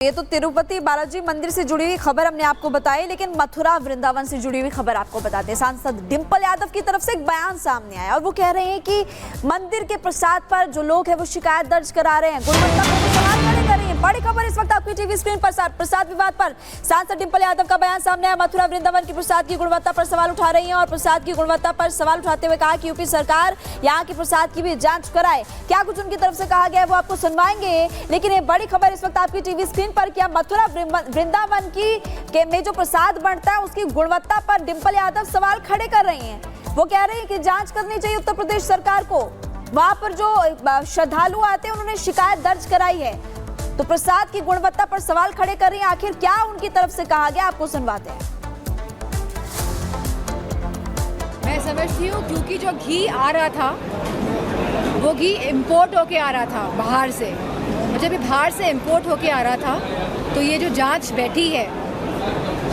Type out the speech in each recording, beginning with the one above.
ये तो तिरुपति बालाजी मंदिर से जुड़ी हुई खबर हमने आपको बताई, लेकिन मथुरा वृंदावन से जुड़ी हुई खबर आपको बताते हैं। सांसद डिंपल यादव की तरफ से एक बयान सामने आया और वो कह रहे हैं कि मंदिर के प्रसाद पर जो लोग हैं वो शिकायत दर्ज करा रहे हैं, गुणवत्ता पर सवाल खड़े कर रही है। बड़ी खबर इस वक्त आपकी टीवी स्क्रीन पर प्रसाद विवाद पर सांसद डिंपल यादव का बयान सामने आया। मथुरा वृंदावन की प्रसाद की गुणवत्ता पर सवाल उठा रही है और प्रसाद की गुणवत्ता पर सवाल उठाते हुए कहा कि यूपी सरकार यहाँ की प्रसाद की भी जांच कराए। क्या कुछ उनकी तरफ से कहा गया है वो आपको सुनवाएंगे, लेकिन ये बड़ी खबर इस वक्त आपकी टीवी स्क्रीन पर क्या मथुरा वृंदावन की में जो प्रसाद बनता है उसकी गुणवत्ता पर डिंपल यादव सवाल खड़े कर रही हैं। वो कह रहे हैं कि जांच करनी चाहिए उत्तर प्रदेश सरकार को। वहां पर जो श्रद्धालु आते हैं उन्होंने शिकायत दर्ज कराई है, तो प्रसाद की गुणवत्ता पर सवाल खड़े कर रही हैं। आखिर क्या उनकी तरफ से कहा गया आपको सुनवाते हैं। मैं समझती हूँ क्योंकि जो घी आ रहा था वो घी इंपोर्ट होके आ रहा था बाहर से, जब ये बाहर से इंपोर्ट होके आ रहा था तो ये जो जांच बैठी है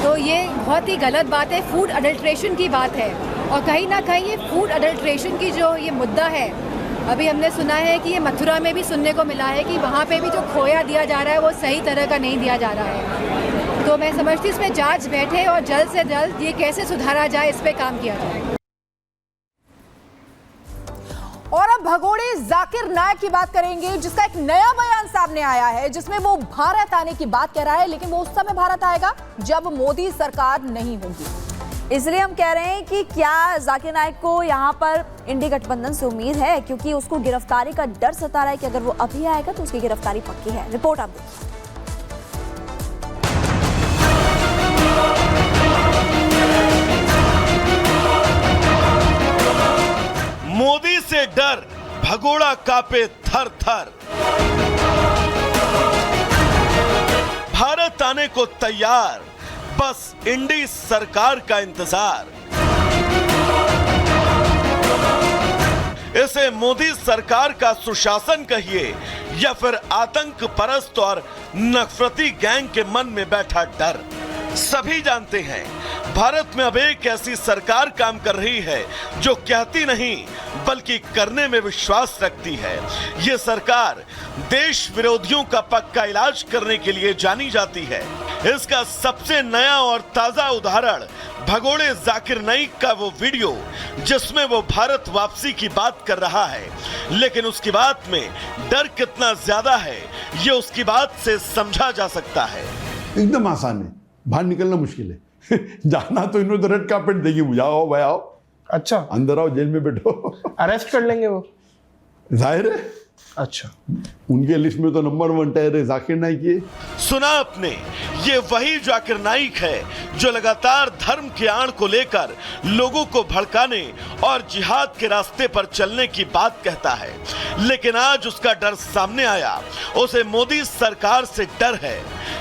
तो ये बहुत ही गलत बात है, फूड अडल्ट्रेशन की बात है। और कहीं ना कहीं ये फूड अडल्ट्रेशन की जो ये मुद्दा है, अभी हमने सुना है कि ये मथुरा में भी सुनने को मिला है कि वहाँ पे भी जो खोया दिया जा रहा है वो सही तरह का नहीं दिया जा रहा है। तो मैं समझती हूँ इसमें जांच बैठे और जल्द से जल्द ये कैसे सुधारा जाए इस पर काम किया जाए। और अब भगोड़े जाकिर नायक की बात करेंगे, जिसका एक नया बयान सामने आया है जिसमें वो भारत आने की बात कह रहा है, लेकिन वो उस समय भारत आएगा जब मोदी सरकार नहीं होगी। इसलिए हम कह रहे हैं कि क्या जाकिर नायक को यहाँ पर इंडी गठबंधन से उम्मीद है, क्योंकि उसको गिरफ्तारी का डर सता रहा है कि अगर वो अभी आएगा तो उसकी गिरफ्तारी पक्की है। रिपोर्ट आप देखिए। मोदी से डर भगोड़ा कांपे थर थर, भारत आने को तैयार, बस इंडी सरकार का इंतजार। इसे मोदी सरकार का सुशासन कहिए या फिर आतंक परस्त और नफरती गैंग के मन में बैठा डर। सभी जानते हैं भारत में अब एक ऐसी सरकार काम कर रही है जो कहती नहीं बल्कि करने में विश्वास रखती है। ये सरकार देश विरोधियों का पक्का इलाज करने के लिए जानी जाती है। इसका सबसे नया और ताजा उदाहरण भगोड़े जाकिर नाइक का वो वीडियो जिसमें वो भारत वापसी की बात कर रहा है, लेकिन उसकी बात में डर कितना ज्यादा है ये उसकी बात से समझा जा सकता है। एकदम आसान है, बाहर निकलना मुश्किल है। जाना तो इन्होंने तो रेड कार्पेट देगी, बुझाओ भाई आओ, अच्छा अंदर आओ, जेल में बैठो, अरेस्ट कर लेंगे वो, जाहिर है। अच्छा, उनके लिस्ट में तो नंबर 1 टायर जाकिर नाइक है। सुना आपने, ये वही जाकिर नाइक है जो लगातार धर्म के आड़ को लेकर लोगों को भड़काने और जिहाद के रास्ते पर चलने की बात कहता है, लेकिन आज उसका डर सामने आया। उसे मोदी सरकार से डर है,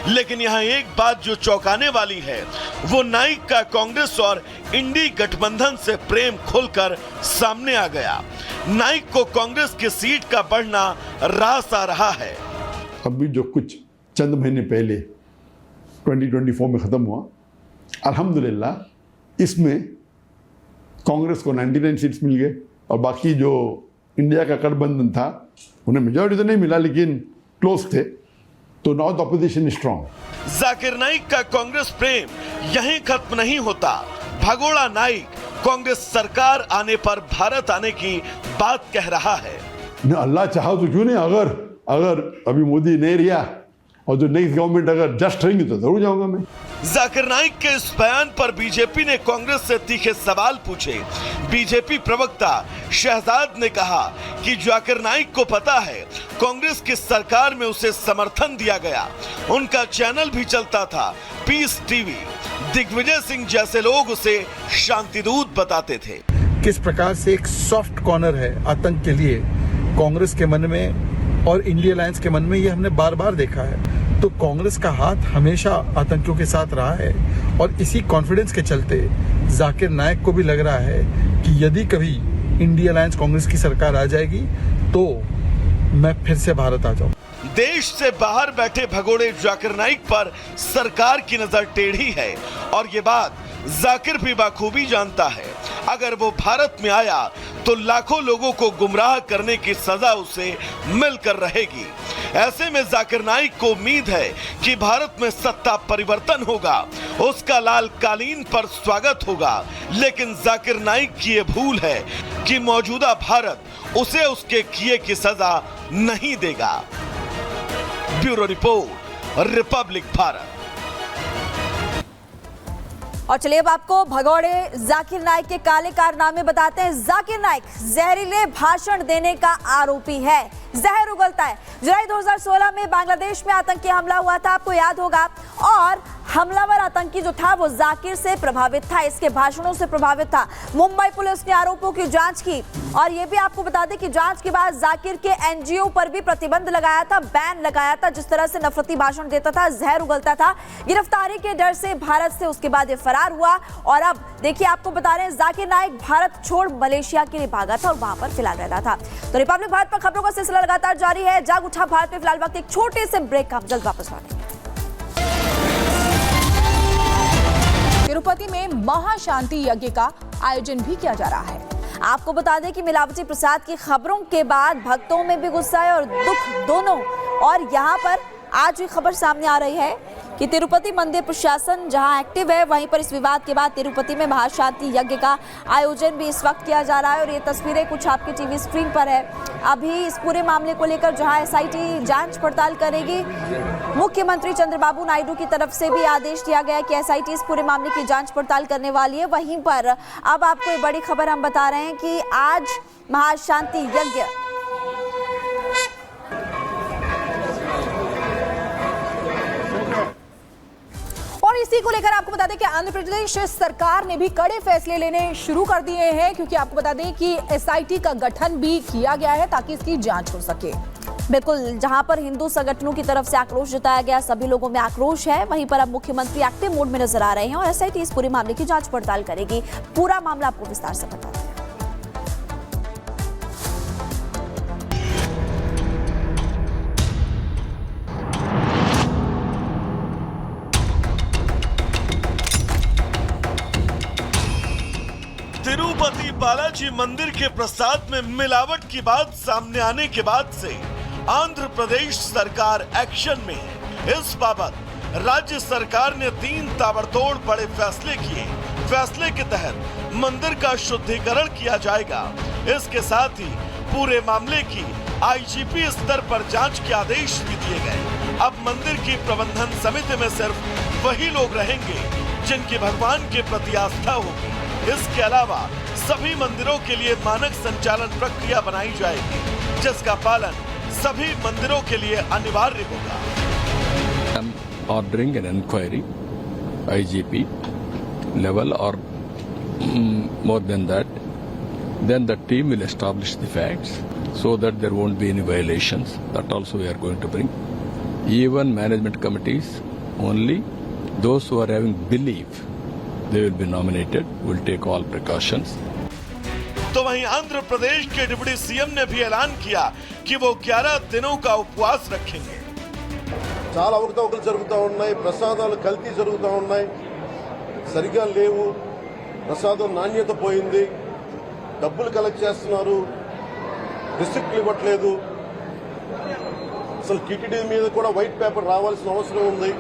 लेकिन यहाँ एक बात जो चौंकाने वाली है वो नाइक का कांग्रेस और इंडी गठबंधन से प्रेम खुलकर सामने आ गया। नाइक को कांग्रेस की सीट का बढ़ना रास आ रहा है। अभी जो कुछ चंद महीने पहले 2024 में खत्म हुआ, अल्हम्दुलिल्लाह इसमें कांग्रेस को 99 सीट्स मिल गए और बाकी जो इंडिया का गठबंधन था उन्हें मेजॉरिटी तो नहीं मिला लेकिन क्लोज थे, तो now the opposition is strong. Zakir Naik का कांग्रेस प्रेम यहीं खत्म नहीं होता। भगोड़ा नाइक कांग्रेस सरकार आने पर भारत आने की बात कह रहा है। अल्लाह चाहा तो क्यों नहीं, अगर अभी मोदी नहीं रिया और जो नेक्स्ट गवर्नमेंट अगर जस्ट रहेंगी तो जरूर जाऊंगा मैं। जाकिर नाइक के इस बयान पर बीजेपी ने कांग्रेस से तीखे सवाल पूछे। बीजेपी प्रवक्ता शहजाद ने कहा कि जाकिर नाइक को पता है कांग्रेस की सरकार में उसे समर्थन दिया गया, उनका चैनल भी चलता था पीस टीवी। दिग्विजय सिंह जैसे लोग उसे शांतिदूत बताते थे। किस प्रकार से एक सॉफ्ट कॉर्नर है आतंक के लिए कांग्रेस के मन में और इंडिया अलायंस के मन में, ये हमने बार बार देखा है। तो कांग्रेस का हाथ हमेशा आतंकियों के साथ रहा है और इसी कॉन्फिडेंस के चलते जाकिर नाइक को भी लग रहा है कि यदि कभी इंडिया अलायंस कांग्रेस की सरकार आ जाएगी तो मैं फिर से भारत आ जाऊं। देश से बाहर बैठे भगोड़े जाकिर नाइक पर सरकार की नजर टेढ़ी है और ये बात जाकिर भी बाखूबी जानता है। अगर वो भारत में आया तो लाखों लोगों को गुमराह करने की सजा उसे मिलकर रहेगी। ऐसे में जाकिर नाइक को उम्मीद है कि भारत में सत्ता परिवर्तन होगा, उसका लाल कालीन पर स्वागत होगा। लेकिन जाकिर नाइक की ये भूल है कि मौजूदा भारत उसे उसके किए की सजा नहीं देगा। Bureau report, Republic Bharat. और चलिए अब आपको भगौड़े जाकिर नाइक के काले कारनामे बताते हैं। जाकिर नाइक जहरीले भाषण देने का आरोपी है, जहर उगलता है। जुलाई 2016 में बांग्लादेश में आतंकी हमला हुआ था, आपको याद होगा, और हमलावर आतंकी जो था वो जाकिर से प्रभावित था, इसके भाषणों से प्रभावित था। मुंबई पुलिस ने आरोपों की जांच की और ये भी आपको बता दें कि जांच के बाद जाकिर के एनजीओ पर भी प्रतिबंध लगाया था, बैन लगाया था। जिस तरह से नफरती भाषण देता था, जहर उगलता था। गिरफ्तारी के डर से भारत से उसके बाद ये फरार हुआ और अब देखिए आपको बता रहे हैं जाकिर नाइक भारत छोड़ मलेशिया के लिए भागा था और वहां पर फिलहाल रहता था। तो रिपब्लिक भारत पर खबरों का सिलसिला लगातार जारी है। जाग उठा भारत में फिलहाल वक्त एक छोटे से ब्रेक का, हम जल्द वापस लौटेंगे। तिरुपति में महाशांति यज्ञ का आयोजन भी किया जा रहा है। आपको बता दें कि मिलावटी प्रसाद की खबरों के बाद भक्तों में भी गुस्सा है और दुख दोनों। और यहाँ पर आज भी खबर सामने आ रही है कि तिरुपति मंदिर प्रशासन जहां एक्टिव है, वहीं पर इस विवाद के बाद तिरुपति में महाशांति यज्ञ का आयोजन भी इस वक्त किया जा रहा है। और ये तस्वीरें कुछ आपके टीवी स्क्रीन पर है। अभी इस पूरे मामले को लेकर जहां एसआईटी जांच पड़ताल करेगी, मुख्यमंत्री चंद्रबाबू नायडू की तरफ से भी आदेश दिया गया है कि एसआईटी इस पूरे मामले की जांच पड़ताल करने वाली है। वहीं पर अब आपको ये बड़ी खबर हम बता रहे हैं कि आज महाशांति यज्ञ और इसी को लेकर आपको बता दें कि आंध्र प्रदेश सरकार ने भी कड़े फैसले लेने शुरू कर दिए हैं, क्योंकि आपको बता दें कि एसआईटी का गठन भी किया गया है ताकि इसकी जांच हो सके। बिल्कुल, जहां पर हिंदू संगठनों की तरफ से आक्रोश जताया गया, सभी लोगों में आक्रोश है, वहीं पर अब मुख्यमंत्री एक्टिव मोड में नजर आ रहे हैं और एसआईटी इस पूरे मामले की जांच पड़ताल करेगी। पूरा मामला आपको विस्तार से बताते हैं। तिरुपति बालाजी मंदिर के प्रसाद में मिलावट की बात सामने आने के बाद से आंध्र प्रदेश सरकार एक्शन में है। इस बाबत राज्य सरकार ने 3 ताबड़तोड़ बड़े फैसले किए। फैसले के तहत मंदिर का शुद्धिकरण किया जाएगा। इसके साथ ही पूरे मामले की आईजीपी स्तर पर जांच के आदेश भी दिए गए। अब मंदिर की प्रबंधन समिति में सिर्फ वही लोग रहेंगे जिनकी भगवान के प्रति आस्था होगी। इसके अलावा सभी मंदिरों के लिए मानक संचालन प्रक्रिया बनाई जाएगी, जिसका पालन सभी मंदिरों के लिए अनिवार्य होगा। I'm ordering an inquiry, IGP level or more than that. Then the team will establish the facts so that there won't be any violations. That also we are going to bring. Even management committees, only those who are having belief, they will be nominated. We'll take all precautions. तो वहीं आंध्र प्रदेश के deputy CM ने भी ऐलान किया कि वो 11 दिनों का उपवास रखेंगे। చాలా అవకతవకలు జరుగుతూ ఉన్నాయి, ప్రసాదాలు కల్తీ జరుగుతూ ఉన్నాయి, సరిగా లేవు, ప్రసాదం నాణ్యత పోయింది, డబ్బులు కలెక్ట్ చేస్తున్నారు, రిసిప్ట్లు ఇవ్వట్లేదు, అసలు టీటీడీ మీద కూడా వైట్ పేపర్ రావాల్సిన అవసరం ఉంది।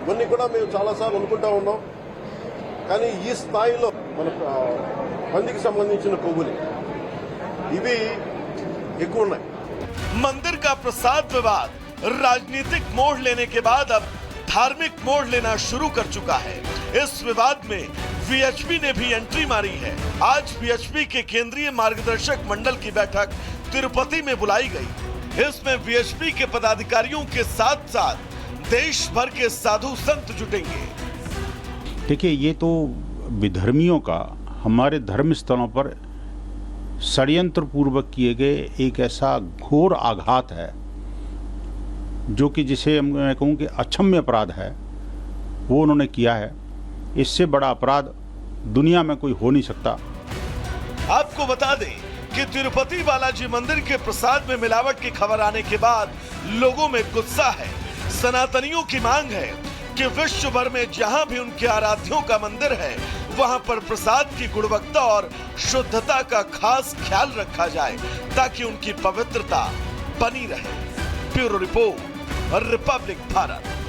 ఇవన్నీ కూడా మేము చాలాసార్లు అనుకుంటా ఉన్నాం, కానీ ఈ స్థాయిలో మన పందికి సంబంధించిన కొవ్వులు ఇవి ఎక్కువ ఉన్నాయి। मंदिर का प्रसाद विवाद राजनीतिक मोड़ लेने के बाद अब धार्मिक मोड़ लेना शुरू कर चुका है। इस विवाद में वीएचपी ने भी एंट्री मारी है। आज वीएचपी के केंद्रीय मार्गदर्शक मंडल की बैठक तिरुपति में बुलाई गई। इसमें वीएचपी के पदाधिकारियों के साथ साथ देश भर के साधु संत जुटेंगे। देखिए, ये तो विधर्मियों का हमारे धर्म स्थलों पर षड्यंत्र पूर्वक किए गए एक ऐसा घोर आघात है, जो कि जिसे मैं कहूँ कि अक्षम्य अपराध है, वो उन्होंने किया है। इससे बड़ा अपराध दुनिया में कोई हो नहीं सकता। आपको बता दें कि तिरुपति बालाजी मंदिर के प्रसाद में मिलावट की खबर आने के बाद लोगों में गुस्सा है। सनातनियों की मांग है कि विश्व भर में जहां भी उनके आराध्यों का मंदिर है, वहां पर प्रसाद की गुणवत्ता और शुद्धता का खास ख्याल रखा जाए ताकि उनकी पवित्रता बनी रहे। Bureau report, Republic Bharat.